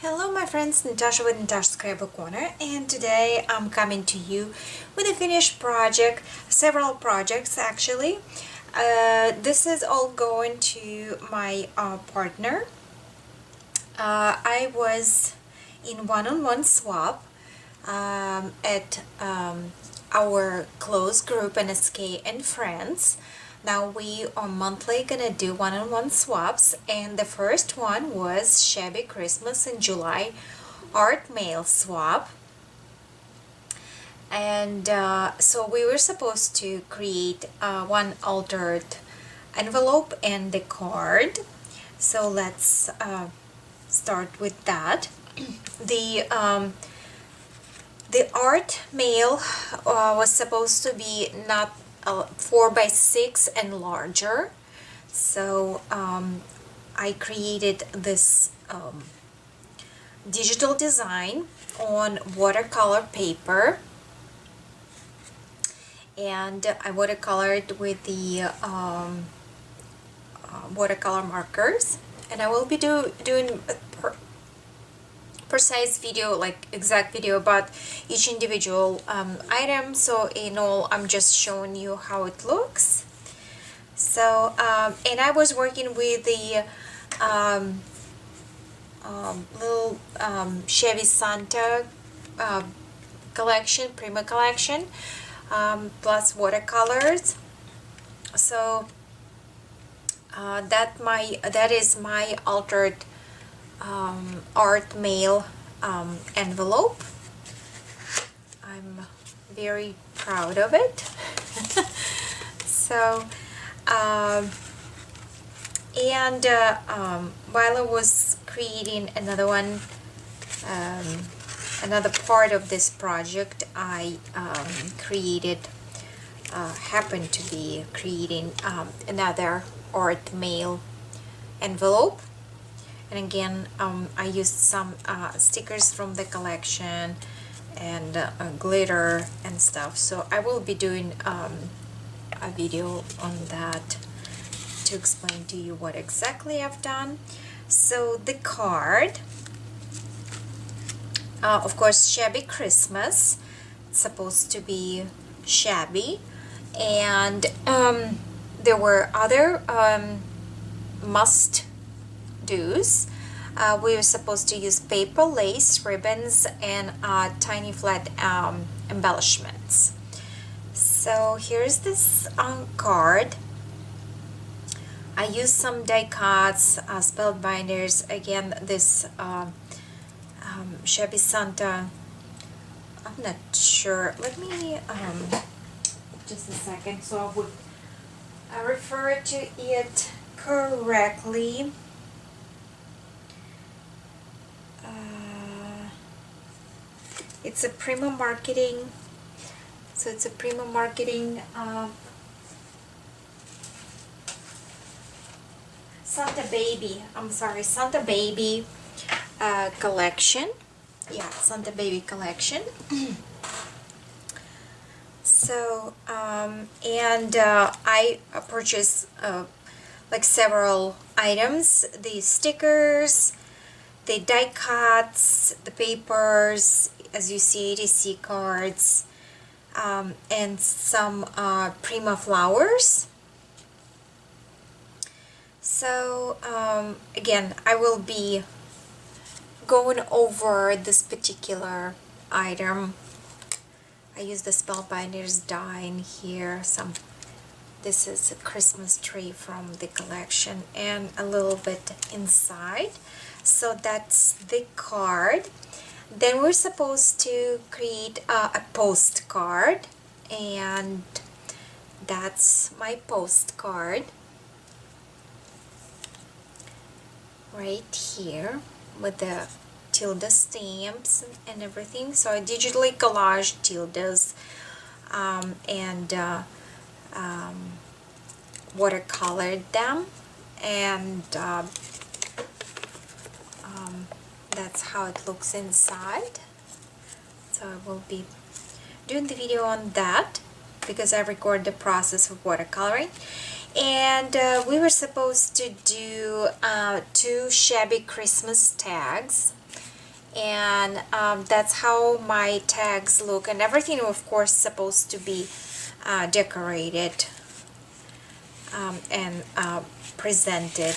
Hello my friends, Natasha with Natasha'ScrapbooKorner, and today I'm coming to you with a finished project, several projects actually. This is all going to my partner. I was in one-on-one swap at our close group NSK and friends. Now we are monthly gonna do one-on-one swaps, and the first one was Shabby Christmas in July art mail swap. And so we were supposed to create one altered envelope and the card. So let's start with that. The art mail was supposed to be not 4x6 and larger, so I created this digital design on watercolor paper, and I watercolored with the watercolor markers, and I will be doing a precise video, like exact video about each individual item. So in all, I'm just showing you how it looks. So and I was working with the little Chevy Santa collection, Prima collection, plus watercolors. So that is my altered art mail envelope. I'm very proud of it. So while I was creating another one, another part of this project, I happened to be creating another art mail envelope. And again, I used some stickers from the collection and glitter and stuff. So I will be doing a video on that to explain to you what exactly I've done. So the card, of course, Shabby Christmas. It's supposed to be shabby, and there were other must-dos. We were supposed to use paper, lace, ribbons, and tiny flat embellishments. So here's this card. I used some die cuts, spelled binders. Again, this Shabby Santa, I'm not sure. Let me just a second, so I refer to it correctly. It's a Prima marketing, so it's a Prima marketing Santa Baby, Santa Baby collection. Yeah, Santa Baby collection. So I purchased like several items: the stickers, the die cuts, the papers, as you see, ATC cards, and some Prima flowers. So again, I will be going over this particular item. I use the spellbinders die in here. This is a Christmas tree from the collection, and a little bit inside. So that's the card. Then we're supposed to create a postcard, and that's my postcard right here with the tilde stamps and everything. So I digitally collaged tildes and watercolored them, and that's how it looks inside. So I will be doing the video on that because I record the process of watercoloring. And we were supposed to do 2 Shabby Christmas tags. and that's how my tags look, and everything of course supposed to be decorated and presented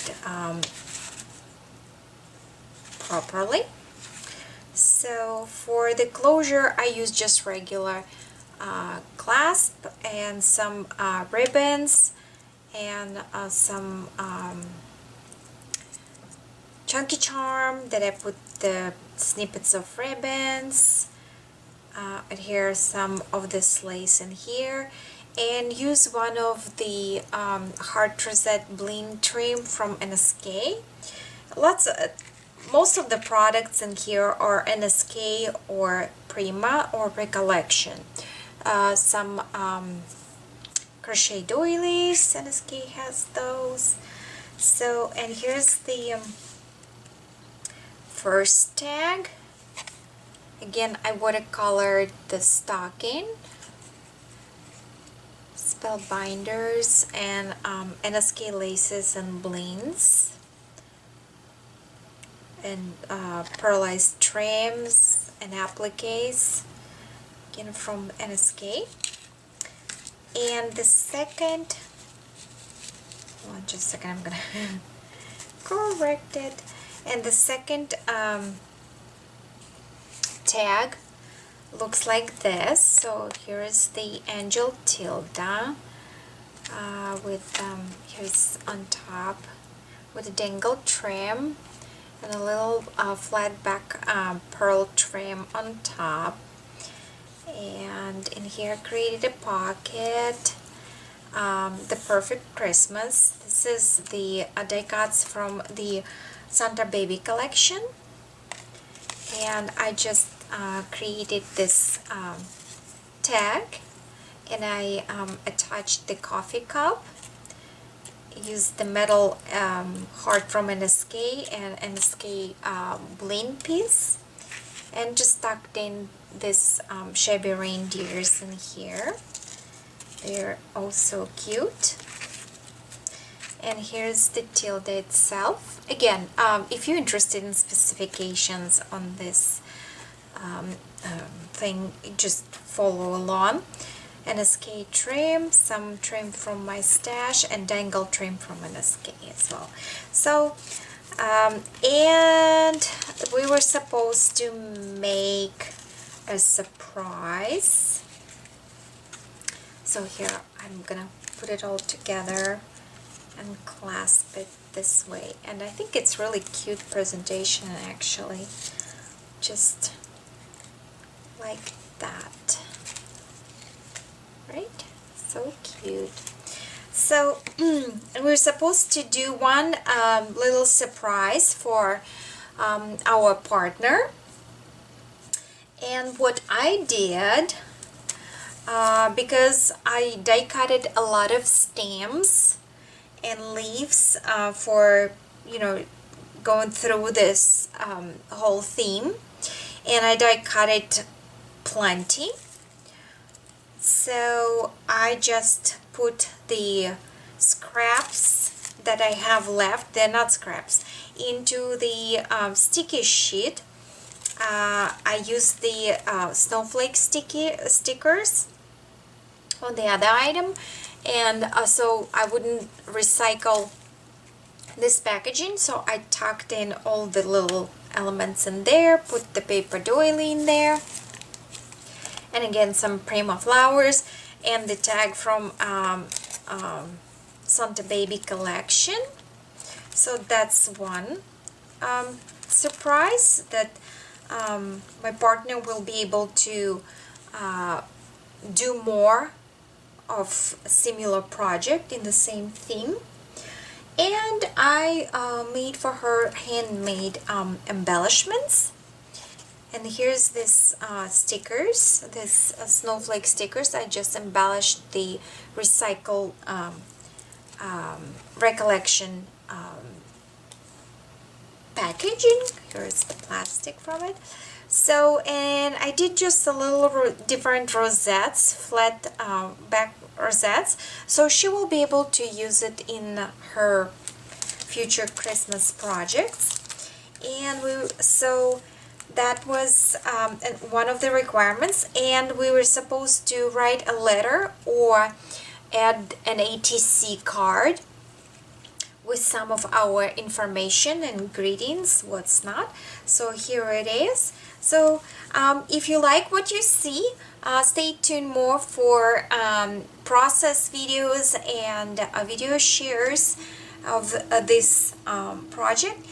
properly. So for the closure, I use just regular clasp and some ribbons and some chunky charm that I put the snippets of ribbons, adhere some of this lace in here, and use one of the heart rosette bling trim from NSK. Most of the products in here are NSK or Prima or Recollection. Some crochet doilies, NSK has those. So, and here's the first tag. Again, I watercolored the stocking, spellbinders, and NSK laces and blings, and pearlized trims and appliques, again from NSK. And the second, just a second, I'm gonna correct it. And the second tag looks like this. So here is the angel Tilda with here's on top with a dangle trim and a little flat back pearl trim on top. And in here created a pocket, the perfect Christmas. This is the die cuts from the Santa Baby collection, and I just created this tag, and I attached the coffee cup, used the metal heart from NSK and NSK bling piece, and just tucked in this Shabby reindeers in here. They're also cute. And here's the tilde itself. Again, if you're interested in specifications on this thing, just follow along. NSK trim, some trim from my stash, and dangle trim from NSK as well. So, and we were supposed to make a surprise. So here, I'm gonna put it all together and clasp it this way, and I think it's really cute presentation actually, just like that, right? So cute. So we're supposed to do one little surprise for our partner, and what I did, because I die cutted a lot of stems and leaves for, you know, going through this whole theme, and I die cut it plenty. So I just put the scraps that I have left, they're not scraps, into the sticky sheet. I used the snowflake stickers on the other item, and so I wouldn't recycle this packaging, so I tucked in all the little elements in there, put the paper doily in there, and again some Prima flowers and the tag from Santa Baby collection. So that's one surprise that my partner will be able to do more of a similar project in the same theme. And I made for her handmade embellishments, and here's this stickers, this snowflake stickers. I just embellished the recycle recollection packaging. Here's the plastic from it. So, and I did just a little different rosettes, flat back rosettes, so she will be able to use it in her future Christmas projects. And so that was one of the requirements, and we were supposed to write a letter or add an ATC card with some of our information and greetings, what's not. So here it is. So if you like what you see, stay tuned more for process videos and video shares of this project.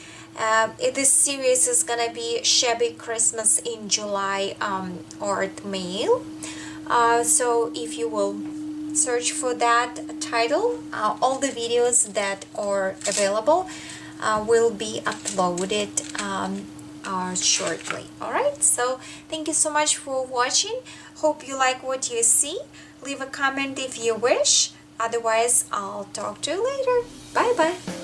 This series is gonna be Shabby Christmas in July art mail. So if you will search for that title, all the videos that are available will be uploaded shortly. Alright, so thank you so much for watching. Hope you like what you see. Leave a comment if you wish. Otherwise, I'll talk to you later. Bye bye.